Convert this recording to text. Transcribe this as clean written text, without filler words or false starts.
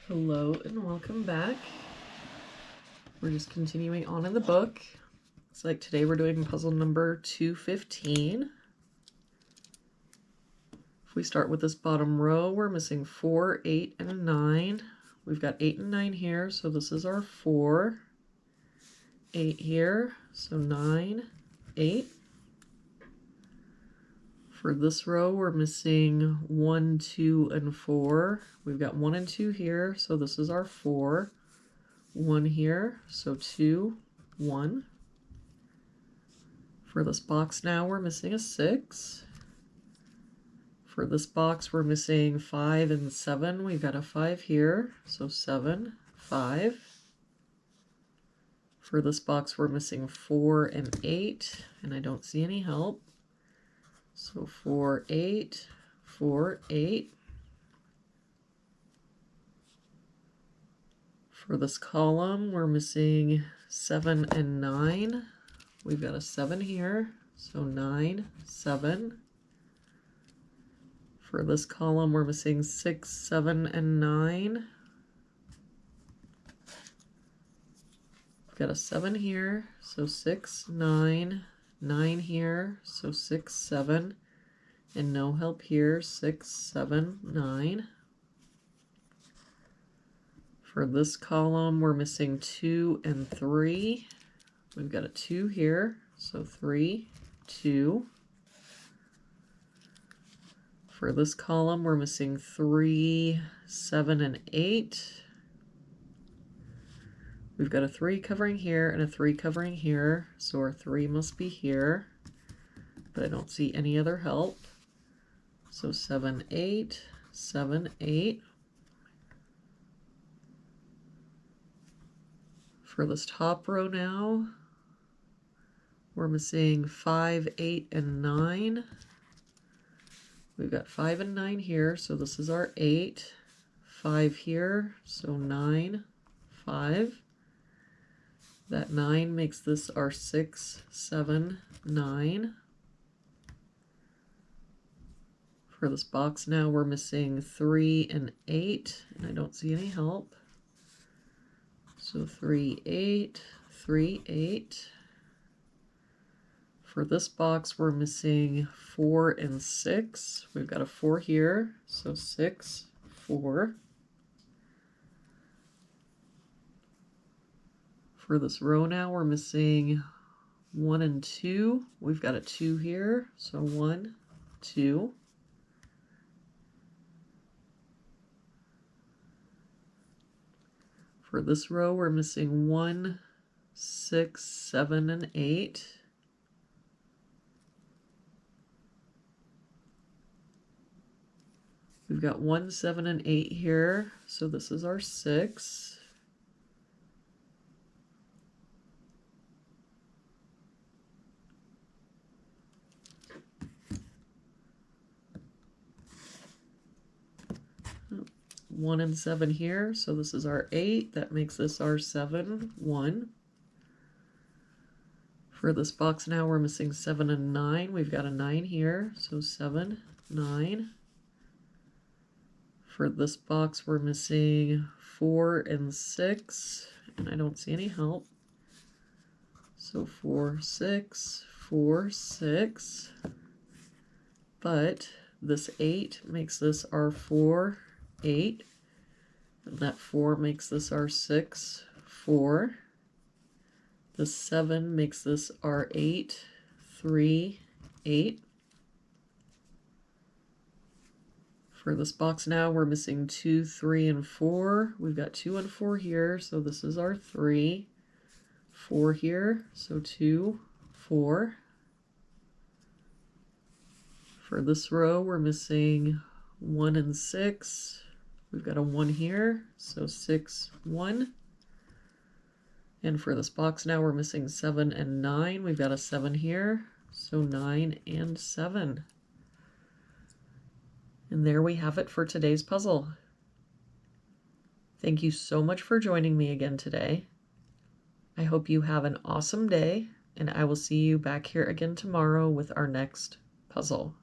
Hello and welcome back. We're just continuing on in the book. Looks like today we're doing puzzle number 215. If we start with this bottom row, we're missing 4, 8, and 9. We've got 8 and 9 here, so this is our 4. 8 here, so 9, 8. For this row, we're missing 1, 2, and 4. We've got 1 and 2 here, so this is our 4. 1 here, so 2, 1. For this box now, we're missing a 6. For this box, we're missing 5 and 7. We've got a 5 here, so 7, 5. For this box, we're missing 4 and 8, and I don't see any help. So 4, 8, 4, 8. For this column, we're missing 7 and 9. We've got a 7 here, so 9, 7. For this column, we're missing 6, 7, and 9. We've got a 7 here, so 6, 9. 9 here, so 6, 7, and no help here, 6, 7, 9. For this column, we're missing 2 and 3. We've got a 2 here, so 3, 2. For this column, we're missing 3, 7, and 8. We've got a 3 covering here and a 3 covering here, so our 3 must be here, but I don't see any other help. So 7, 8, 7, 8. For this top row now, we're missing 5, 8, and 9. We've got 5 and 9 here, so this is our 8. 5 here, so 9, 5. That 9 makes this our 6, 7, 9. For this box now, we're missing 3 and 8, and I don't see any help. So 3, 8, 3, 8. For this box, we're missing 4 and 6. We've got a 4 here, so 6, 4. For this row now, we're missing 1 and 2. We've got a 2 here, so 1, 2. For this row, we're missing 1, 6, 7, and 8. We've got 1, 7, and 8 here, so this is our 6. One and 7 here, so this is our 8. That makes this our 7, 1. For this box now, we're missing 7 and 9. We've got a 9 here, so 7, 9. For this box, we're missing 4 and 6, and I don't see any help. So 4, 6, 4, 6. But this 8 makes this our 4, 8, and that 4 makes this our 6, 4. The 7 makes this our 8, 3, 8. For this box now, we're missing 2, 3, and 4. We've got 2 and 4 here, so this is our 3. 4 here, so 2, 4. For this row, we're missing 1 and 6. We've got a 1 here, so 6, 1. And for this box now, we're missing 7 and 9. We've got a 7 here, so 9 and 7. And there we have it for today's puzzle. Thank you so much for joining me again today. I hope you have an awesome day, and I will see you back here again tomorrow with our next puzzle.